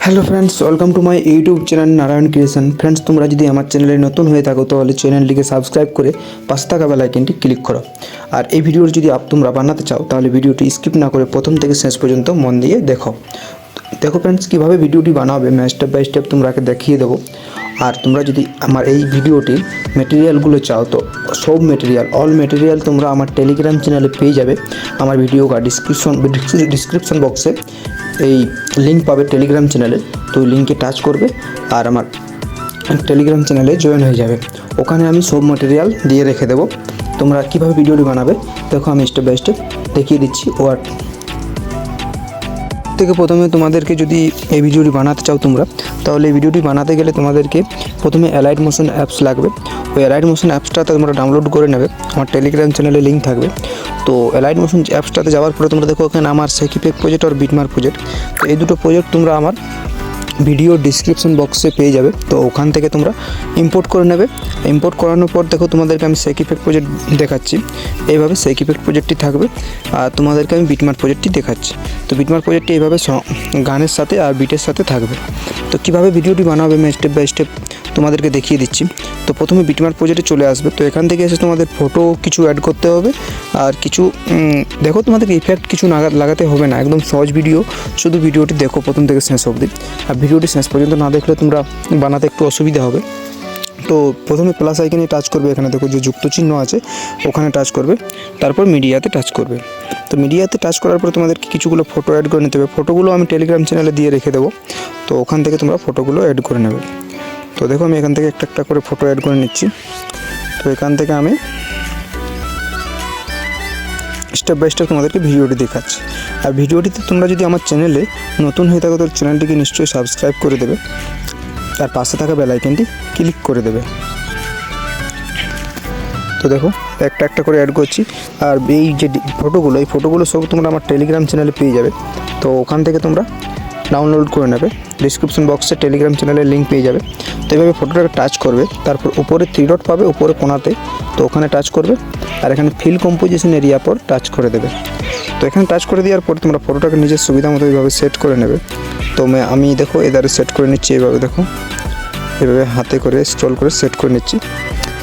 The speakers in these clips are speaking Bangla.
Hello friends, welcome to my YouTube channel Narayan creation. Friends, তোমরা যদি আমার চ্যানেলে নতুন হয়ে থাকো তাহলে চ্যানেলটিকে সাবস্ক্রাইব করে পাশে থাকা বেল আইকনটি ক্লিক করো। আর এই ভিডিওটি যদি তোমরা বানাতে চাও তাহলে ভিডিওটি স্কিপ না করে প্রথম থেকে শেষ পর্যন্ত মন দিয়ে দেখো ফ্রেন্ডস, কীভাবে ভিডিওটি বানাবে আমি স্টেপ বাই স্টেপ তোমরাকে দেখিয়ে দেবো। আর তোমরা যদি আমার এই ভিডিওটির মেটেরিয়ালগুলো চাও তো সব অল মেটেরিয়াল তোমরা আমার টেলিগ্রাম চ্যানেলে পেয়ে যাবে। আমার ভিডিও का ডিসক্রিপশন বক্সে এই লিঙ্ক পাবে টেলিগ্রাম চ্যানেলে, তো ওই লিঙ্কে টাচ করবে আর আমার টেলিগ্রাম চ্যানেলে জয়েন হয়ে যাবে। ওখানে আমি সব মেটেরিয়াল দিয়ে রেখে দেবো। তোমরা কীভাবে ভিডিওটি বানাবে দেখো, আমি স্টেপ বাই স্টেপ দেখিয়ে দিচ্ছি। থেকে প্রথমে তোমাদেরকে যদি এই ভিডিওটি বানাতে চাও তোমরা, তাহলে এই ভিডিওটি বানাতে গেলে তোমাদেরকে প্রথমে অ্যালাইড মোশন অ্যাপস লাগবে। ওই অ্যালাইড মোশন অ্যাপসটাতে তোমরা ডাউনলোড করে নেবে, আমার টেলিগ্রাম চ্যানেলে লিঙ্ক থাকবে। তো অ্যালাইড মোশন অ্যাপসটাতে যাওয়ার পরে তোমরা দেখো ওখানে আমার সেকিপেক প্রজেক্ট আর বিটমার্ক প্রজেক্ট, তো এই দুটো প্রজেক্ট তোমরা আমার ভিডিও ডিসক্রিপশন বক্সে পেয়ে যাবে। তো ওখান থেকে তোমরা ইম্পোর্ট করে নেবে। ইম্পোর্ট করানোর পর দেখো তোমাদেরকে আমি সেকিপেক প্রজেক্ট দেখাচ্ছি। এইভাবে সেকিপেক প্রজেক্টটি থাকবে আর তোমাদেরকে আমি বিটমার্ক প্রজেক্টটি দেখাচ্ছি। তো বিটমার্ক প্রজেক্টটি এইভাবে গানের সাথে আর বিটের সাথে থাকবে। তো কীভাবে ভিডিওটি বানাবে আমি স্টেপ বাই স্টেপ তোমাদেরকে দেখিয়ে দিচ্ছি। তো প্রথমে বিটমার্ক প্রজেক্টে চলে আসবে। তো এখান থেকে এসে তোমাদের ফটো কিছু অ্যাড করতে হবে আর কিছু দেখো তোমাদেরকে ইফেক্ট কিছু লাগাতে হবে না, একদম সহজ ভিডিও। শুধু ভিডিওটি দেখো প্রথম থেকে শেষ অবধি। আর ভিডিওটি শেষ পর্যন্ত না দেখলে তোমরা বানাতে একটু অসুবিধা হবে। তো প্রথমে প্লাস আইকনে টাচ করবে, এখানে দেখো যে যুক্ত চিহ্ন আছে ওখানে টাচ করবে, তারপর মিডিয়াতে টাচ করবে। তো মিডিয়াতে টাচ করার পর তোমাদেরকে কিছুগুলো ফটো অ্যাড করে নিতে হবে। ফটোগুলো আমি টেলিগ্রাম চ্যানেলে দিয়ে রেখে দেবো, তো ওখান থেকে তোমরা ফটোগুলো অ্যাড করে নেবে। তো দেখো আমি এখান থেকে একটা একটা করে ফটো অ্যাড করে নিচ্ছি। তো এখান থেকে আমি স্টেপ বাই স্টেপ তোমাদেরকে ভিডিওটি দেখাচ্ছি। আর ভিডিওটিতে তোমরা যদি আমার চ্যানেলে নতুন হয়ে থাকো তো চ্যানেলটিকে নিশ্চয়ই সাবস্ক্রাইব করে দেবে, তার পাশে থাকা বেল আইকনটি ক্লিক করে দেবে। তো দেখো একটা একটা করে অ্যাড করছি। আর এই যে এই ফটোগুলো সব তোমরা আমার টেলিগ্রাম চ্যানেলে পেয়ে যাবে। তো ওখান থেকে তোমরা ডাউনলোড করে নেবে, ডিসক্রিপশন বক্সে টেলিগ্রাম চ্যানেলের লিঙ্ক পেয়ে যাবে। তো এইভাবে ফটোটাকে টাচ করবে, তারপর উপরে 3 ডট পাবে উপরে কোণাতে, তো ওখানে টাচ করবে আর এখানে ফিল কম্পোজিশন এরিয়া পর টাচ করে দেবে। তো এখানে টাচ করে দেওয়ার পর তোমরা ফটোটাকে নিজের সুবিধা মতো এইভাবে সেট করে নেবে। তো আমি দেখো এদারে সেট করে নিচ্ছি। এইভাবে দেখো এভাবে হাতে করে স্ক্রল করে সেট করে নিচ্ছি।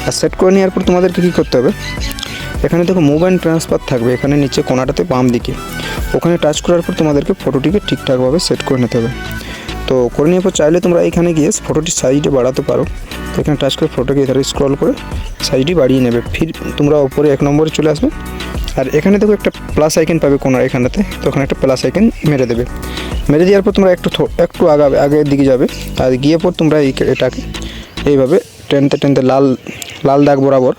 আর সেট করে নেওয়ার পর তোমাদেরকে কী করতে হবে, এখানে দেখো মুভ অ্যান্ড ট্রান্সফার থাকবে এখানে নিচে কোণাটাতে বাম দিকে, ওখানে টাচ করার পর তোমাদেরকে ফটোটিকে ঠিকঠাকভাবে সেট করে নিতে হবে। তো করে নেওয়ার পর চাইলে তোমরা এখানে গিয়ে ফটোটির সাইজটি বাড়াতে পারো। তো এখানে টাচ করে ফটোকে এধারে স্ক্রল করে সাইজটি বাড়িয়ে নেবে। ফির তোমরা ওপরে 1 নম্বরে চলে আসবে আর এখানে দেখো একটা প্লাস আইকন পাবে কোণার এখানেতে, তো ওখানে একটা প্লাস আইকন মেরে দেবে। মেরে দেওয়ার পর তোমরা একটু আগের দিকে যাবে আর গিয়ে পর তোমরা এটাকে এইভাবে টেনতে লাল দাগ বরাবর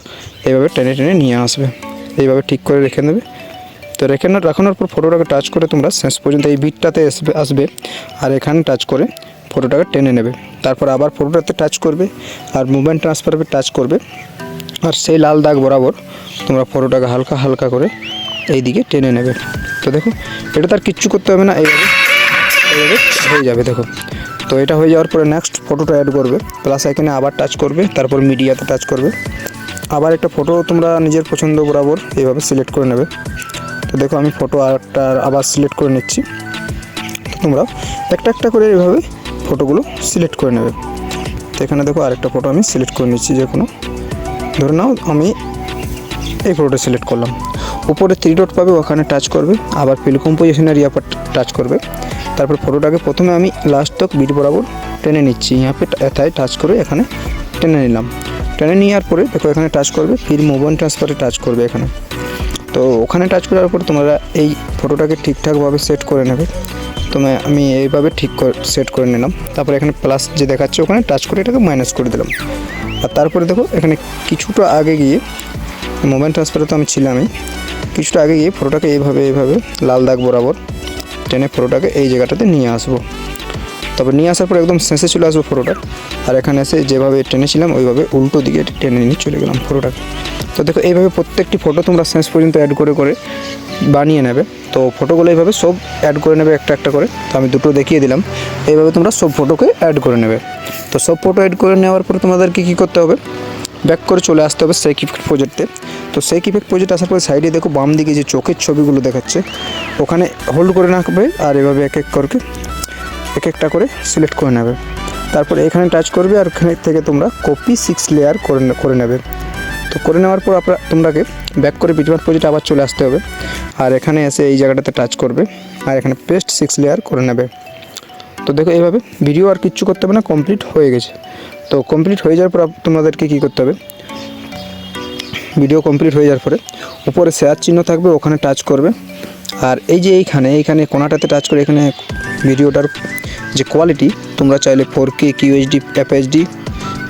এইভাবে টেনে নিয়ে আসবে, এইভাবে ঠিক করে রেখে নেবে। তো রাখানোর পর ফটোটাকে টাচ করে তোমরা শেষ পর্যন্ত এই বিটটাতে আসবে আর এখানে টাচ করে ফটোটাকে টেনে নেবে। তারপর আবার ফটোটাতে টাচ করবে আর মুভমেন্ট ট্রান্সফারে টাচ করবে আর সেই লাল দাগ বরাবর তোমরা ফটোটাকে হালকা হালকা করে এই দিকে টেনে নেবে। তো দেখো এটা তার কিচ্ছু করতে হবে না, এইভাবে হয়ে যাবে। দেখো তো এটা হয়ে যাওয়ার পরে নেক্সট ফটোটা অ্যাড করবে, প্লাস এখানে আবার টাচ করবে, তারপর মিডিয়াতে টাচ করবে। আবার একটা ফটো তোমরা নিজের পছন্দ বরাবর এইভাবে সিলেক্ট করে নেবে। তো দেখো আমি ফটো আবার সিলেক্ট করে নিচ্ছি। তো তোমরা একটা একটা করে এইভাবে ফটোগুলো সিলেক্ট করে নেবে। তো এখানে দেখো আরেকটা ফটো আমি সিলেক্ট করে নিচ্ছি, যে কোনো ধরে নাও আমি এই ফটোটা সিলেক্ট করলাম। উপরে 3 ডট পাবে ওখানে টাচ করবে, আবার ফিল কম্পোজিশন এরিয়া পর টাচ করবে। তারপর ফটোটাকে প্রথমে আমি লাস্ট তক বিট বরাবর টেনে নিচ্ছি, এথায় টাচ করে এখানে টেনে নিলাম। টেনে নেওয়ার পরে দেখো এখানে টাচ করবে, ফির মুভ অ্যান্ড ট্রান্সফারে টাচ করবে এখানে। তো ওখানে টাচ করার পর তোমরা এই ফটোটাকে ঠিকঠাকভাবে সেট করে নেবে। আমি এইভাবে সেট করে নিলাম। তারপরে এখানে প্লাস যে দেখাচ্ছে ওখানে টাচ করে এটাকে মাইনাস করে দিলাম। আর তারপরে দেখো এখানে কিছুটা আগে গিয়ে মুভমেন্ট ট্রান্সফারে তো আমি ছিলামই, কিছুটা আগে গিয়ে ফটোটাকে এইভাবে লাল দাগ বরাবর টেনে ফটোটাকে এই জায়গাটাতে নিয়ে আসবো। তারপর নিয়ে আসার পর একদম শেষে চলে আসবো ফটোটা, আর এখানে এসে যেভাবে টেনেছিলাম ওইভাবে উল্টো দিকে টেনে নিয়ে চলে গেলাম ফটোটাকে। তো দেখো এইভাবে প্রত্যেকটি ফটো তোমরা শেষ পর্যন্ত অ্যাড করে বানিয়ে নেবে। তো ফটোগুলো এইভাবে সব অ্যাড করে নেবে একটা একটা করে। তো আমি দুটো দেখিয়ে দিলাম, এইভাবে তোমরা সব ফটোকে অ্যাড করে নেবে। তো সব ফটো অ্যাড করে নেওয়ার পর তোমাদেরকে কী করতে হবে, ব্যাক করে চলে আসতে হবে সেকিপেক প্রজেক্টে। তো সেকিপেক প্রজেক্ট আসার পরে সাইডে দেখো বাম দিকে যে চোখের ছবিগুলো দেখাচ্ছে ওখানে হোল্ড করে রাখবে আর এভাবে এক এক করে এক একটা করে সিলেক্ট করে নেবে। তারপরে এখানে টাচ করবে আর এখানে থেকে তোমরা কপি 6 লেয়ার করে নেবে। তো করে নেওয়ার পর তোমরাকে ব্যাক করে বিটম্যাপ প্রজেক্ট আবার চলে আসতে হবে। আর এখানে এসে এই জায়গাটাতে টাচ করবে আর এখানে পেস্ট 6 লেয়ার করে নেবে। তো দেখো এইভাবে ভিডিও আর কিচ্ছু করতে হবে না, কমপ্লিট হয়ে গেছে। তো কমপ্লিট হয়ে যাওয়ার পর তোমাদেরকে কী করতে হবে, ভিডিও কমপ্লিট হয়ে যাওয়ার পরে উপরে শেয়ার চিহ্ন থাকবে, ওখানে টাচ করবে। আর এই যে এইখানে কোনাটাতে টাচ করে এখানে ভিডিওটার যে কোয়ালিটি তোমরা চাইলে 4K QHD FHD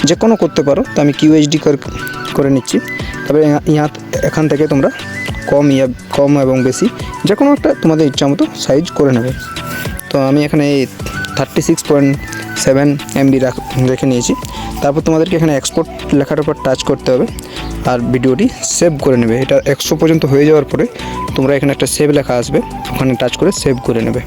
যে কোনো করতে পারো। তো আমি QHD করে নিচ্ছি। তবে এখান থেকে তোমরা কম এবং বেশি যে কোনো একটা তোমাদের ইচ্ছা মতো সাইজ করে নেবে। তো আমি এখানে 36.7 MB রেখে নিয়েছি। তারপর তোমাদেরকে এখানে এক্সপোর্ট লেখার উপর টাচ করতে হবে আর ভিডিওটি সেভ করে নেবে। এটা 100 পর্যন্ত হয়ে যাওয়ার পরে তোমরা এখানে একটা সেভ লেখা আসবে, ওখানে টাচ করে সেভ করে নেবে।